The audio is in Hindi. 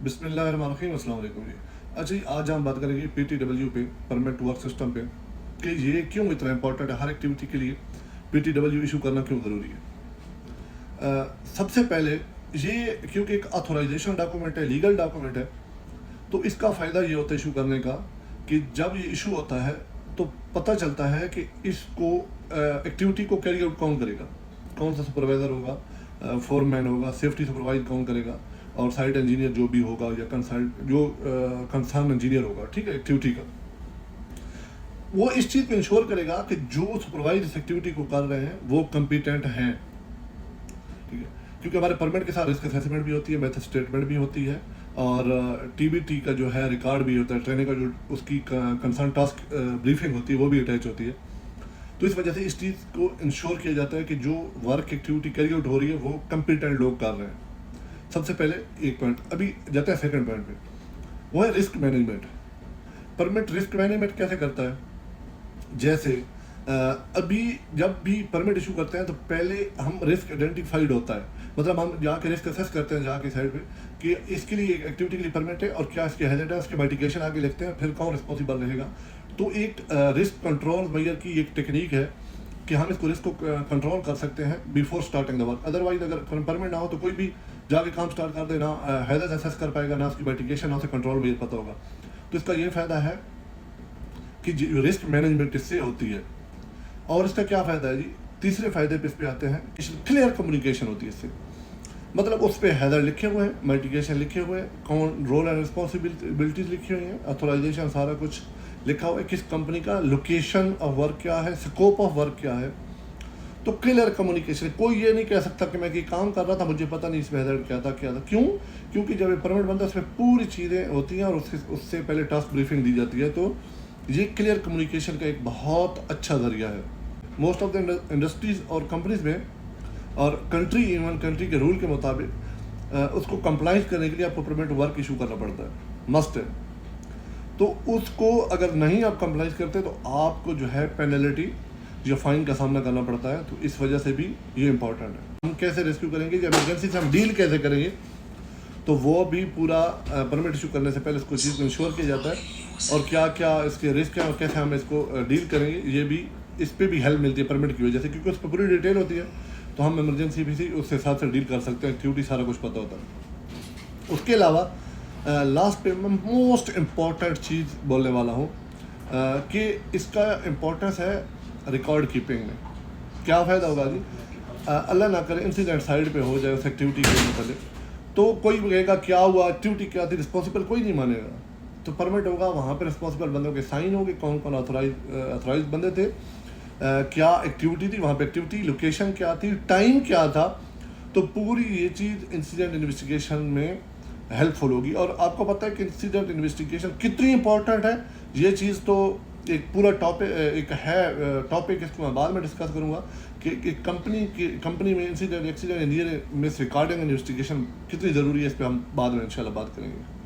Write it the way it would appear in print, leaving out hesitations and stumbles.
बिस्मिल्लाहिर्रहमानिर्रहीम, अस्सलाम वालेकुम जी। अच्छा जी, आज हम बात करेंगे पीटीडब्ल्यू पे, परमिट वर्क सिस्टम पे, कि ये क्यों इतना इंपॉर्टेंट है। हर एक्टिविटी के लिए पीटीडब्ल्यू इशू करना क्यों ज़रूरी है। सबसे पहले ये क्योंकि एक ऑथोराइजेशन डॉक्यूमेंट है, लीगल डॉक्यूमेंट है, तो इसका फ़ायदा ये होता है इशू करने का कि जब ये इशू होता है तो पता चलता है कि इसको एक्टिविटी को कैरी आउट कौन करेगा, कौन सा सुपरवाइज़र होगा, फोरमैन होगा, सेफ्टी सुपरवाइज कौन करेगा, और साइट इंजीनियर जो भी होगा या कंसर्न इंजीनियर होगा, ठीक है, एक्टिविटी का, वो इस चीज़ को इंश्योर करेगा कि जो सुपरवाइज इस एक्टिविटी को कर रहे हैं वो कम्पिटेंट हैं, ठीक है। क्योंकि हमारे परमिट के साथ रिस्क असेसमेंट भी होती है, मेथड स्टेटमेंट भी होती है, और टीबीटी का जो है रिकॉर्ड भी होता है, ट्रेनिंग का जो उसकी कंसर्न टास्क ब्रीफिंग होती है वो भी अटैच होती है। तो इस वजह से इस चीज़ को इंश्योर किया जाता है कि जो वर्क एक्टिविटी कैरी आउट हो रही है वो कम्पिटेंट लोग कर रहे हैं। सबसे पहले एक पॉइंट, अभी जाते हैं सेकंड पॉइंट पे, वो है risk management. Permit risk management कैसे करता है। जैसे अभी जब भी परमिट इशू करते हैं तो पहले हम रिस्क आइडेंटिफाइड होता है, मतलब हम जाके रिस्क असेस करते हैं जाके साइड पे कि इसके लिए एक्टिविटी के लिए परमिट है और क्या इसके हैजर्ड है, उसके माइटिगेशन आगे लिखते हैं, फिर कौन रिस्पॉन्सिबल रहेगा। तो एक रिस्क कंट्रोल मेजर की एक टेक्निक है कि हम इसको रिस्क को कंट्रोल कर सकते हैं before starting the work. Otherwise अगर परमिट ना हो तो कोई भी जाके काम स्टार्ट कर दे, ना हैजर्ड असेस कर पाएगा, ना उसकी माइटिगेशन, ना उसे कंट्रोल मेजर पता होगा। तो इसका ये फ़ायदा है कि रिस्क मैनेजमेंट इससे होती है। और इसका क्या फ़ायदा है जी, तीसरे फ़ायदे पे इस पे आते हैं, क्लियर कम्युनिकेशन होती है इससे। मतलब उस पर हैजर्ड लिखे हुए हैं, माइटिगेशन लिखे हुए हैं, कौन रोल एंड रिस्पॉन्सिबिलिटीज लिखी हुई हैं, ऑथोराइजेशन सारा कुछ लिखा हुआ है, किस कंपनी का, लोकेशन ऑफ वर्क क्या है, स्कोप ऑफ वर्क क्या है। तो क्लियर कम्युनिकेशन, कोई ये नहीं कह सकता कि मैं ये काम कर रहा था मुझे पता नहीं इसमें हैजर्ड क्या था। क्यों? क्योंकि जब ये परमिट बनता है उसमें पूरी चीज़ें होती हैं और उससे पहले टास्क ब्रीफिंग दी जाती है। तो ये क्लियर कम्युनिकेशन का एक बहुत अच्छा ज़रिया है। मोस्ट ऑफ द इंडस्ट्रीज़ और कंपनीज में और इवन कंट्री के रूल के मुताबिक उसको कंप्लाइंस करने के लिए आपको परमिट वर्क इशू करना पड़ता है, मस्ट है। तो उसको अगर नहीं आप कंप्लाइंस करते तो आपको जो है पेनल्टी या फाइन का सामना करना पड़ता है। तो इस वजह से भी ये इंपॉर्टेंट है। हम कैसे रेस्क्यू करेंगे, जब इमरजेंसी से हम डील कैसे करेंगे, तो वो भी पूरा परमिट इशू करने से पहले इसको चीज़ को इंश्योर किया जाता है और क्या क्या इसके रिस्क हैं और कैसे हम इसको डील करेंगे, ये भी इस पर भी हेल्प मिलती है परमिट की वजह से, क्योंकि उस पर पूरी डिटेल होती है। तो हम इमरजेंसी भी उसके हिसाब से डील कर सकते हैं, एक्टिविटी सारा कुछ पता होता है। उसके अलावा लास्ट पे मैं मोस्ट इम्पॉर्टेंट चीज़ बोलने वाला हूँ कि इसका इम्पोर्टेंस है रिकॉर्ड कीपिंग में। क्या फ़ायदा होगा जी, अल्लाह ना करे इंसिडेंट साइड पे हो जाए उस एक्टिविटी के मतलब, तो कोई कहेगा क्या हुआ, एक्टिविटी क्या थी, रिस्पॉन्सिबल कोई नहीं मानेगा। तो परमिट होगा, वहाँ पे रिस्पॉन्सिबल बंदों के साइन होंगे, कौन कौन ऑथराइज बंदे थे, क्या एक्टिविटी थी, वहाँ पे एक्टिविटी, लोकेशन क्या थी, टाइम क्या था। तो पूरी ये चीज़ इंसिडेंट इन्वेस्टिगेशन में हेल्पफुल होगी। और आपको पता है कि इंसिडेंट इन्वेस्टिगेशन कितनी इंपॉर्टेंट है, ये चीज़ तो एक पूरा टॉपिक इसको मैं बाद में डिस्कस करूँगा कि एक कंपनी में इंसिडेंट एक्सीडेंट इंजीनियर में रिकॉर्डिंग इन्वेस्टिगेशन कितनी ज़रूरी है, इस पर हम बाद में इंशाल्लाह बात करेंगे।